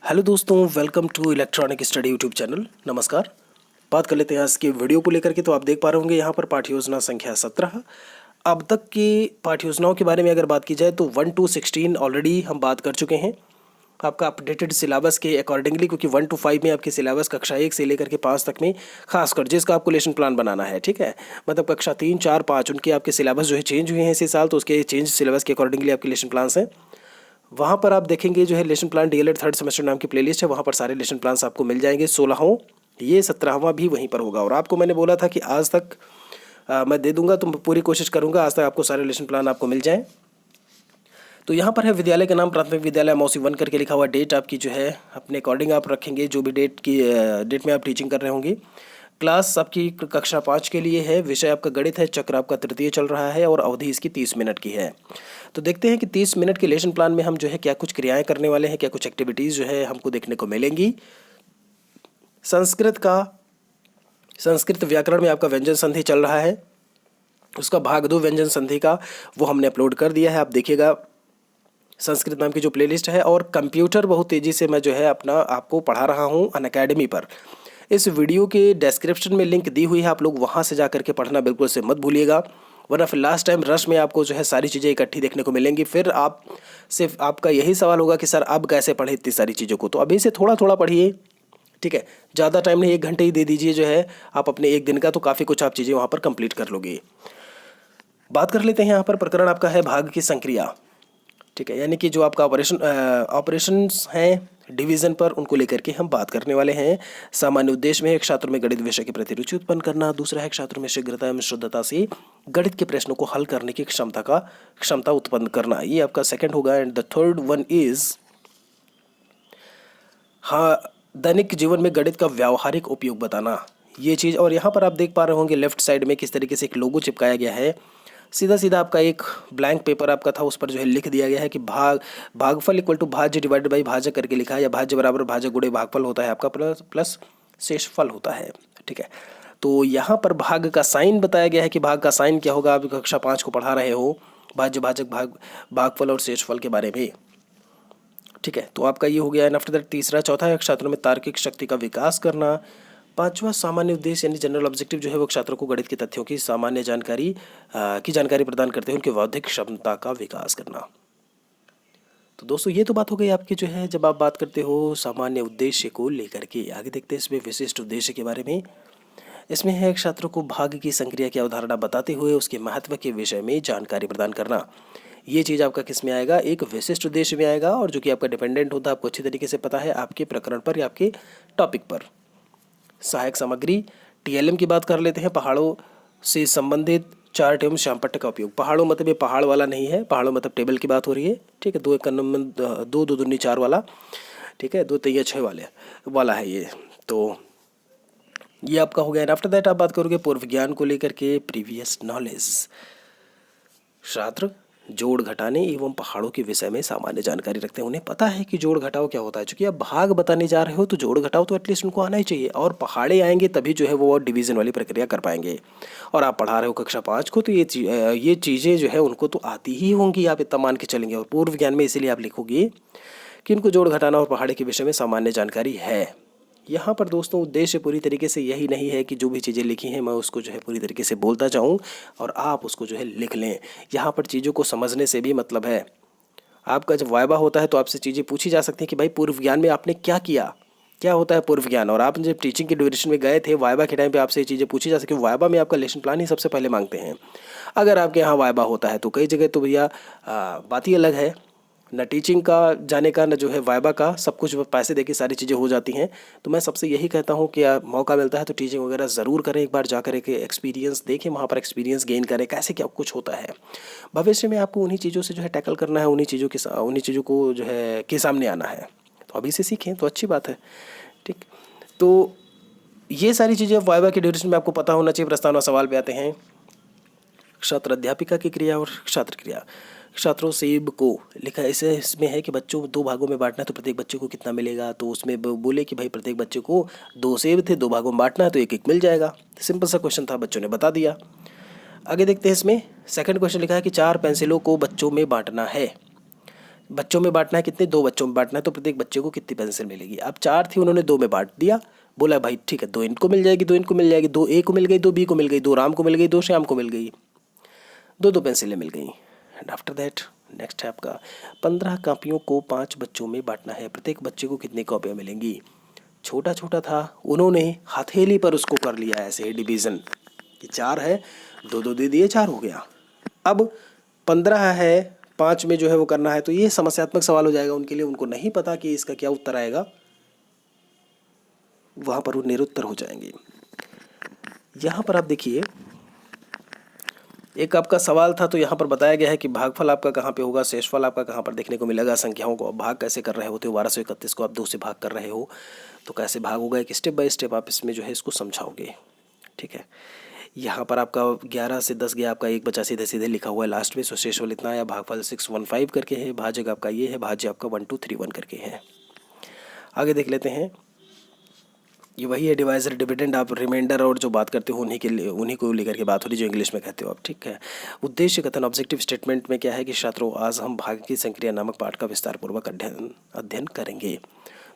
Hello दोस्तों, welcome to electronic study YouTube channel. नमस्कार। बात कर लेते हैं आज के वीडियो को लेकर के। तो आप देख पा रहे होंगे यहाँ पर पाठ्य योजना संख्या 17। अब तक की पाठ्य योजनाओं के बारे में अगर बात की जाए तो 1 to 16 ऑलरेडी हम बात कर चुके हैं आपका अपडेटेड सिलेबस के अकॉर्डिंगली, क्योंकि 1 to 5 में आपके सिलेबस कक्षा 1 से लेकर के 5 तक में खासकर जिसका आपको लेसन प्लान बनाना है, ठीक है, मतलब कक्षा 3, 4, 5 उनके आपके सिलेबस जो है चेंज हुए हैं इसी साल, तो उसके चेंज सिलेबस के अकॉर्डिंगली आपके लेसन प्लान्स हैं। वहाँ पर आप देखेंगे जो है lesson plan DElEd third semester नाम की प्लेलिस्ट है, वहाँ पर सारे लेसन प्लान्स आपको मिल जाएंगे। 16वां ये 17वां भी वहीं पर होगा। और आपको मैंने बोला था कि आज तक मैं दे दूंगा, तो पूरी कोशिश करूंगा आज तक आपको सारे लेसन प्लान आपको मिल जाएं। तो यहाँ पर है विद्यालय का नाम प्राथमिक विद्यालय मौसी 1 करके लिखा हुआ। डेट आपकी जो है अपने अकॉर्डिंग आप रखेंगे, जो भी डेट में आप टीचिंग कर रहे होंगे। क्लास आपकी कक्षा 5 के लिए है। विषय आपका गणित है। चक्र आपका तृतीय चल रहा है और अवधि इसकी 30 मिनट की है। तो देखते हैं कि 30 मिनट के लेसन प्लान में हम जो है क्या कुछ क्रियाएं करने वाले हैं, क्या कुछ एक्टिविटीज़ जो है हमको देखने को मिलेंगी। संस्कृत व्याकरण में आपका व्यंजन संधि चल रहा है, उसका भाग 2 व्यंजन संधि का वो हमने अपलोड कर दिया है। आप देखिएगा संस्कृत नाम की जो प्लेलिस्ट है। और कंप्यूटर बहुत तेज़ी से मैं जो है अपना आपको पढ़ा रहा हूँ अनअकैडमी पर। इस वीडियो के डिस्क्रिप्शन में लिंक दी हुई है, आप लोग वहाँ से जा करके पढ़ना बिल्कुल से मत भूलिएगा, वरना फिर लास्ट टाइम रश में आपको जो है सारी चीज़ें इकट्ठी देखने को मिलेंगी। फिर आप सिर्फ आपका यही सवाल होगा कि सर अब कैसे पढ़े इतनी सारी चीज़ों को। तो अभी से थोड़ा थोड़ा पढ़िए, ठीक है। ज़्यादा टाइम नहीं, 1 घंटे ही दे दीजिए जो है आप अपने एक दिन का, तो काफ़ी कुछ आप चीज़ें वहाँ पर कंप्लीट कर लोगे। बात कर लेते हैं यहाँ पर। प्रकरण आपका है भाग की संक्रिया, ठीक है, यानी कि जो आपका ऑपरेशंस हैं डिवीज़न पर, उनको लेकर के हम बात करने वाले हैं। सामान्य उद्देश्य में एक छात्र में गणित विषय की प्रति रुचि उत्पन्न करना, दूसरा है छात्र में शीघ्रता एवं शुद्धता से गणित के प्रश्नों को हल करने की क्षमता उत्पन्न करना। ये आपका सेकंड होगा। And the third one is दैनिक जीवन में गणित का व्यावहारिक उपयोग बताना, ये चीज़। और यहाँ पर आप देख पा रहे होंगे लेफ्ट साइड में किस तरीके से एक लोगो चिपकाया गया है। सीधा सीधा आपका एक ब्लैंक पेपर आपका था, उस पर जो है लिख दिया गया है कि भागफल इक्वल टू भाज्य डिवाइडेड बाई भाजक करके लिखा है, या भाज्य बराबर भाजक गुणे भागफल होता है आपका, प्लस शेषफल होता है, ठीक है। तो यहाँ पर भाग का साइन बताया गया है कि भाग का साइन क्या होगा। आप कक्षा 5 को पढ़ा रहे हो, भाज्य भाजक भागफल और शेषफल के बारे में, ठीक है। तो आपका ये हो गया। एंड आफ्टर दैट तीसरा चौथा है छात्रों में तार्किक शक्ति का विकास करना। पांचवा सामान्य उद्देश्य यानी जनरल ऑब्जेक्टिव जो है वो छात्रों को गणित के तथ्यों की सामान्य जानकारी प्रदान करते हुए उनके बौद्धिक क्षमता का विकास करना। तो दोस्तों ये तो बात हो गई आपकी जो है जब आप बात करते हो सामान्य उद्देश्य को लेकर के। आगे देखते हैं इसमें विशिष्ट उद्देश्य के बारे में। इसमें है छात्रों को भाग की संक्रिया की अवधारणा बताते हुए उसके महत्व के विषय में जानकारी प्रदान करना। ये चीज़ आपका किस में आएगा, एक विशिष्ट उद्देश्य में आएगा, और जो कि आपका डिपेंडेंट होता है, आपको अच्छी तरीके से पता है आपके प्रकरण पर या आपके टॉपिक पर। सहायक सामग्री टीएलएम की बात कर लेते हैं। पहाड़ों से संबंधित चार्ट एवं श्यामपट्ट का उपयोग। पहाड़ों मतलब ये पहाड़ वाला नहीं है, पहाड़ों मतलब टेबल की बात हो रही है, ठीक है। 2 एक नंबर 2 2 दूनी 4 वाला, ठीक है, 2 तिया 6 वाला है ये। तो ये आपका हो गया। आफ्टर दैट आप बात करोगे पूर्व ज्ञान को लेकर के, प्रीवियस नॉलेज। छात्र जोड़ घटाने एवं पहाड़ों के विषय में सामान्य जानकारी रखते हैं, उन्हें पता है कि जोड़ घटाव क्या होता है। चूंकि आप भाग बताने जा रहे हो तो जोड़ घटाव तो एटलीस्ट उनको आना ही चाहिए, और पहाड़े आएंगे तभी जो है वो डिवीज़न वाली प्रक्रिया कर पाएंगे। और आप पढ़ा रहे हो कक्षा 5 को, तो ये चीज़ें जो है उनको तो आती ही होंगी, आप इतना मान के चलेंगे। और पूर्व ज्ञान में इसीलिए आप लिखोगे कि उनको जोड़ घटाना और पहाड़े के विषय में सामान्य जानकारी है। यहाँ पर दोस्तों उद्देश्य पूरी तरीके से यही नहीं है कि जो भी चीज़ें लिखी हैं मैं उसको जो है पूरी तरीके से बोलता जाऊँ और आप उसको जो है लिख लें। यहाँ पर चीज़ों को समझने से भी मतलब है। आपका जब वाइवा होता है तो आपसे चीज़ें पूछी जा सकती हैं कि भाई पूर्व ज्ञान में आपने क्या किया, क्या होता है पूर्व ज्ञान। और आप जब टीचिंग के ड्यूरेशन में गए थे वाइवा के टाइम पे आपसे ये चीज़ें पूछी जा सकती है। वाइवा में आपका लेसन प्लान ही सबसे पहले मांगते हैं। अगर आपके यहाँ वाइवा होता है तो कई जगह तो भैया बात ही अलग है, न टीचिंग का जाने का न जो है वाइवा का, सब कुछ पैसे देके सारी चीज़ें हो जाती हैं। तो मैं सबसे यही कहता हूँ कि मौका मिलता है तो टीचिंग वगैरह ज़रूर करें, एक बार जा कर के एक्सपीरियंस देखें, वहाँ पर एक्सपीरियंस गेन करें कैसे क्या कुछ होता है। भविष्य में आपको उन्हीं चीज़ों से जो है टैकल करना है, उन्हीं चीज़ों को जो है के सामने आना है। तो अभी से सीखें तो अच्छी बात है, ठीक। तो ये सारी चीज़ें वाइवा के ड्यूरेशन में आपको पता होना चाहिए। प्रस्तावना सवाल पे आते हैं। छात्र अध्यापिका की क्रिया और छात्र क्रिया। छात्रों सेब को लिखा है, इसमें है कि बच्चों 2 भागों में बांटना है तो प्रत्येक बच्चे को कितना मिलेगा। तो उसमें बोले कि भाई प्रत्येक बच्चे को 2 सेब थे, 2 भागों में बांटना है तो 1 मिल जाएगा। सिंपल सा क्वेश्चन था, बच्चों ने बता दिया। आगे देखते हैं। इसमें सेकंड क्वेश्चन लिखा है कि 4 पेंसिलों को बच्चों में बांटना है। बच्चों में बांटना है कितने, 2 बच्चों में बांटना है, तो प्रत्येक बच्चे को कितनी पेंसिल मिलेगी। अब 4 थी, उन्होंने 2 में बांट दिया, बोला भाई ठीक है 2 इनको मिल जाएगी, 2 इनको मिल जाएगी, 2 ए को मिल गई, 2 बी को मिल गई, 2 राम को मिल गई, 2 श्याम को मिल गई, 2 पेंसिलें मिल गई। एंड आफ्टर दैट नेक्स्ट है आपका 15 कापियों को 5 बच्चों में बांटना है, प्रत्येक बच्चे को कितनी कॉपियाँ मिलेंगी। छोटा छोटा था, उन्होंने हथेली पर उसको कर लिया ऐसे ही डिवीज़न कि 4 है, 2 दे दिए, 4 हो गया। अब 15 है, 5 में जो है वो करना है, तो ये समस्यात्मक सवाल हो जाएगा उनके लिए, उनको नहीं पता कि इसका क्या उत्तर आएगा, वहाँ पर वो निरुत्तर हो जाएंगे। यहाँ पर आप देखिए एक आपका सवाल था, तो यहाँ पर बताया गया है कि भागफल आपका कहाँ पे होगा, शेषफल आपका कहाँ पर देखने को मिलेगा। संख्याओं को आप भाग कैसे कर रहे होते हो, 1231 को आप 2 से भाग कर रहे हो तो कैसे भाग होगा, एक स्टेप बाय स्टेप आप इसमें जो है इसको समझाओगे। ठीक है, यहाँ पर आपका 11 से 10 गया, आपका 1 बचा सीधे सीधे लिखा हुआ है लास्ट में, सो शेषफल इतना आया, भागफल 615 करके है, भाजक आपका ये है, भाज्य आपका 1231 करके है। आगे देख लेते हैं, ये वही है डिवाइजर डिविडेंड, आप रिमाइंडर और जो बात करते हो उन्हीं के लिए, उन्हीं को लेकर के बात हो रही जो इंग्लिश में कहते हो आप। ठीक है, उद्देश्य कथन ऑब्जेक्टिव स्टेटमेंट में क्या है कि छात्रों आज हम भाग की संक्रिया नामक पाठ का विस्तार पूर्वक अध्ययन करेंगे।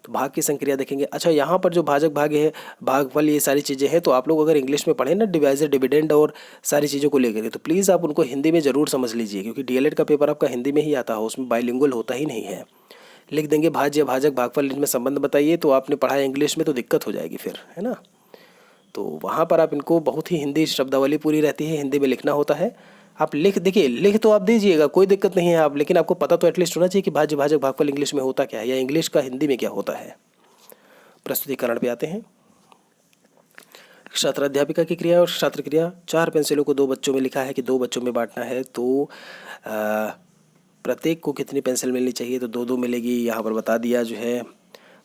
तो भाग की संक्रिया देखेंगे। अच्छा, यहाँ पर जो भाजक भाग है, भागफल, ये सारी चीज़ें हैं, तो आप लोग अगर इंग्लिश में पढ़ें ना डिवाइजर डिविडेंड और सारी चीज़ों को लेकर के, तो प्लीज़ आप उनको हिंदी में ज़रूर समझ लीजिए, क्योंकि डीएलएड का पेपर आपका हिंदी में ही आता हो, उसमें बाइलिंगुअल होता ही नहीं है। लिख देंगे भाज्य भाजक भागफल, इनमें संबंध बताइए, तो आपने पढ़ा है इंग्लिश में तो दिक्कत हो जाएगी फिर, है ना। तो वहाँ पर आप इनको बहुत ही हिंदी शब्दावली पूरी रहती है, हिंदी में लिखना होता है। आप लिख देखिए, लिख तो आप दीजिएगा, कोई दिक्कत नहीं है आप, लेकिन आपको पता तो एटलीस्ट होना चाहिए कि भाज्य भाजक भागफल इंग्लिश में होता क्या है, या इंग्लिश का हिंदी में क्या होता है। प्रस्तुतिकरण पे आते हैं। छात्र अध्यापिका की क्रिया और छात्र क्रिया। 4 पेंसिलों को 2 बच्चों में लिखा है कि 2 बच्चों में बांटना है, तो प्रत्येक को कितनी पेंसिल मिलनी चाहिए, तो 2 मिलेगी। यहाँ पर बता दिया जो है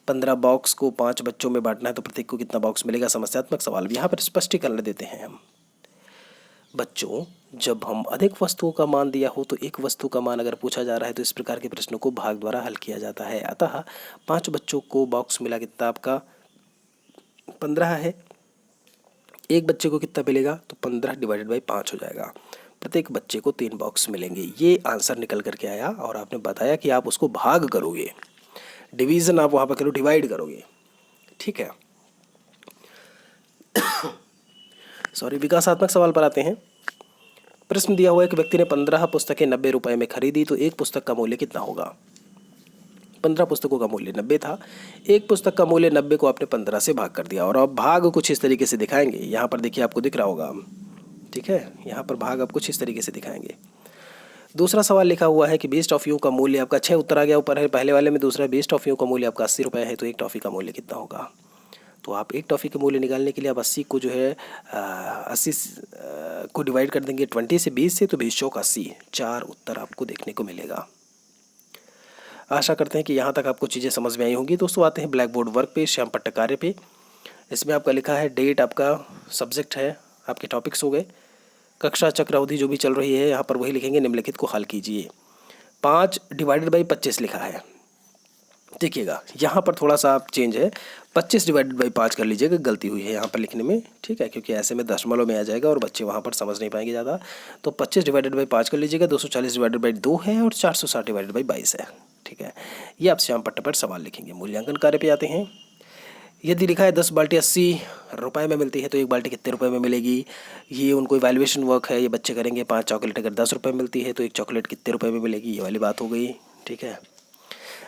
15 बॉक्स को 5 बच्चों में बांटना है, तो प्रत्येक को कितना बॉक्स मिलेगा। समस्यात्मक सवाल, यहाँ पर स्पष्टीकरण देते हैं हम। बच्चों, जब हम अधिक वस्तुओं का मान दिया हो तो एक वस्तु का मान अगर पूछा जा रहा है तो इस प्रकार के प्रश्नों को भाग द्वारा हल किया जाता है। अतः 5 बच्चों को बॉक्स मिला, कितना आपका 15 है, एक बच्चे को कितना मिलेगा, तो 15 डिवाइडेड बाई 5 हो जाएगा। प्रत्येक बच्चे को 3 बॉक्स मिलेंगे। ये आंसर निकल करके आया, और आपने बताया कि आप उसको भाग करोगे, डिवीज़न आप वहाँ पर करो, डिवाइड करोगे। ठीक है, सॉरी, विकासात्मक सवाल पर आते हैं। प्रश्न दिया हुआ है कि व्यक्ति ने 15 पुस्तकें 90 रुपए में खरीदी, तो एक पुस्तक का मूल्य कितना होगा। 15 पुस्तकों का मूल्य 90 था, एक पुस्तक का मूल्य 90 को आपने 15 से भाग कर दिया, और अब भाग कुछ इस तरीके से दिखाएंगे। यहाँ पर देखिए, आपको दिख रहा होगा, ठीक है, यहाँ पर भाग आप कुछ इस तरीके से दिखाएंगे। दूसरा सवाल लिखा हुआ है कि 20 टॉफियों का मूल्य आपका 6 उत्तर आ गया ऊपर है पहले वाले में। दूसरा 20 टॉफियों का मूल्य आपका 80 रुपये है, तो एक टॉफ़ी का मूल्य कितना होगा। तो आप एक टॉफ़ी के मूल्य निकालने के लिए आप 80 को जो है 80 को डिवाइड कर देंगे 20 से, 20 से, तो 20 चौक 80, 4 उत्तर आपको देखने को मिलेगा। आशा करते हैं कि यहाँ तक आपको चीज़ें समझ में आई होंगी। दोस्तों, आते हैं ब्लैक बोर्ड वर्क पे, श्याम पट्टकार्य पे। इसमें आपका लिखा है डेट, आपका सब्जेक्ट है, आपके टॉपिक्स हो गए, कक्षा चक्र अवधि जो भी चल रही है यहाँ पर वही लिखेंगे, निम्नलिखित को हल कीजिए। 5 डिवाइडेड बाई 25 लिखा है, देखिएगा यहाँ पर थोड़ा सा आप चेंज है, 25 डिवाइडेड बाई 5 कर लीजिएगा, गलती हुई है यहाँ पर लिखने में। ठीक है, क्योंकि ऐसे में दशमलव में आ जाएगा और बच्चे वहाँ पर समझ नहीं पाएंगे ज़्यादा। तो 25 डिवाइडेड बाई 5 कर लीजिएगा, 240 डिवाइडेड बाई 2 है, और 460 डिवाइडेड बाई 22 है। ठीक है, ये आप श्याम पट्ट पर सवाल लिखेंगे। मूल्यांकन कार्य पे आते हैं। यदि लिखा है 10 बाल्टी 80 रुपये में मिलती है, तो एक बाल्टी कितने रुपए में मिलेगी। ये उनको इवैल्यूएशन वर्क है, ये बच्चे करेंगे। 5 चॉकलेट अगर 10 रुपये में मिलती है, तो एक चॉकलेट कितने रुपए में मिलेगी, ये वाली बात हो गई। ठीक है,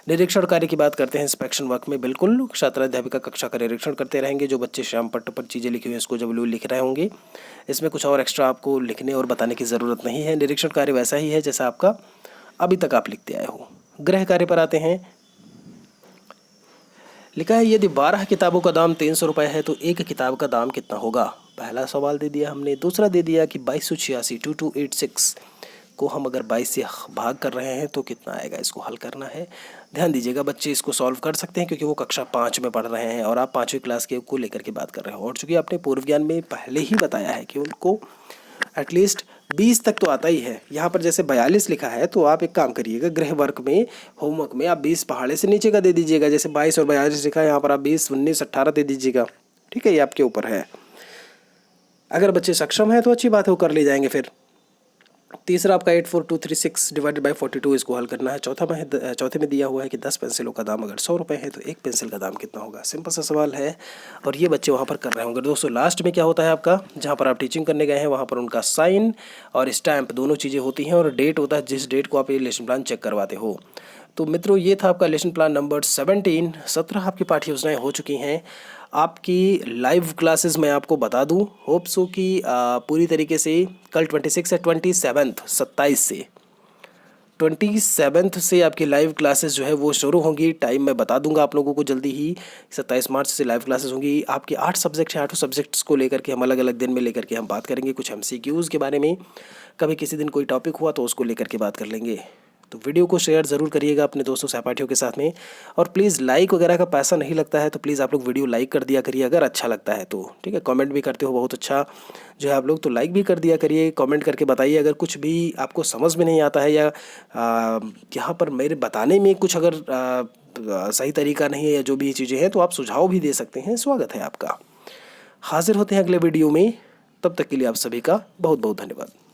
निरीक्षण कार्य की बात करते हैं। इंस्पेक्शन वर्क में बिल्कुल छात्र अध्यापिका कक्षा का निरीक्षण करते रहेंगे। जो बच्चे श्याम पट्ट पर चीज़ें लिखी हुई हैं इसको जब लोग लिख रहे होंगे, इसमें कुछ और एक्स्ट्रा आपको लिखने और बताने की ज़रूरत नहीं है। निरीक्षण कार्य वैसा ही है जैसा आपका अभी तक आप लिखते आए हो। गृह कार्य पर आते हैं। लिखा है यदि 12 किताबों का दाम 300 रुपये है, तो एक किताब का दाम कितना होगा। पहला सवाल दे दिया हमने। दूसरा दे दिया कि 2286 2286 को हम अगर 22 से भाग कर रहे हैं तो कितना आएगा, इसको हल करना है। ध्यान दीजिएगा, बच्चे इसको सॉल्व कर सकते हैं क्योंकि वो कक्षा 5 में पढ़ रहे हैं और आप 5वीं क्लास के को लेकर के बात कर रहे हो। और चूँकि आपने पूर्व ज्ञान में पहले ही बताया है कि उनको एटलीस्ट 20 तक तो आता ही है। यहाँ पर जैसे 42 लिखा है, तो आप एक काम करिएगा, गृह वर्क में होमवर्क में आप 20 पहाड़े से नीचे का दे दीजिएगा। जैसे 22 और 42 लिखा है, यहाँ पर आप 20 19 18 दे दीजिएगा। ठीक है, ये आपके ऊपर है। अगर बच्चे सक्षम हैं तो अच्छी बात है, वो कर ले जाएंगे फिर। तीसरा आपका 84236 डिवाइडेड बाई 42 इसको हल करना है। चौथे में दिया हुआ है कि 10 पेंसिलों का दाम अगर 100 रुपये है तो एक पेंसिल का दाम कितना होगा। सिंपल सा सवाल है और ये बच्चे वहाँ पर कर रहे होंगे। दोस्तों लास्ट में क्या होता है आपका, जहाँ पर आप टीचिंग करने गए हैं वहाँ पर उनका साइन और स्टैंप दोनों चीज़ें होती हैं और डेट होता है जिस डेट को आप ये लेसन प्लान चेक करवाते हो। तो मित्रों ये था आपका लेसन प्लान नंबर 17 आपकी पाठ्य योजनाएँ हो चुकी हैं। आपकी लाइव क्लासेस मैं आपको बता दूं, होप सो कि पूरी तरीके से कल 26 है, 27 से आपकी लाइव क्लासेस जो है वो शुरू होंगी। टाइम मैं बता दूंगा आप लोगों को जल्दी ही। 27 मार्च से लाइव क्लासेस होंगी। आपके 8 सब्जेक्ट हैं, 8 सब्जेक्ट्स को लेकर के हम अलग अलग दिन में लेकर के हम बात करेंगे। कुछ MCQs के बारे में, कभी किसी दिन कोई टॉपिक हुआ तो उसको लेकर के बात कर लेंगे। तो वीडियो को शेयर ज़रूर करिएगा अपने दोस्तों सहपाठियों के साथ में। और प्लीज़ लाइक वगैरह का पैसा नहीं लगता है तो प्लीज़ आप लोग वीडियो लाइक कर दिया करिए अगर अच्छा लगता है तो, ठीक है। कमेंट भी करते हो बहुत अच्छा जो है आप लोग, तो लाइक भी कर दिया करिए। कमेंट करके बताइए अगर कुछ भी आपको समझ में नहीं आता है या यहाँ पर मेरे बताने में कुछ अगर सही तरीका नहीं है या जो भी चीज़ें हैं तो आप सुझाव भी दे सकते हैं। स्वागत है आपका। हाजिर होते हैं अगले वीडियो में, तब तक के लिए आप सभी का बहुत बहुत धन्यवाद।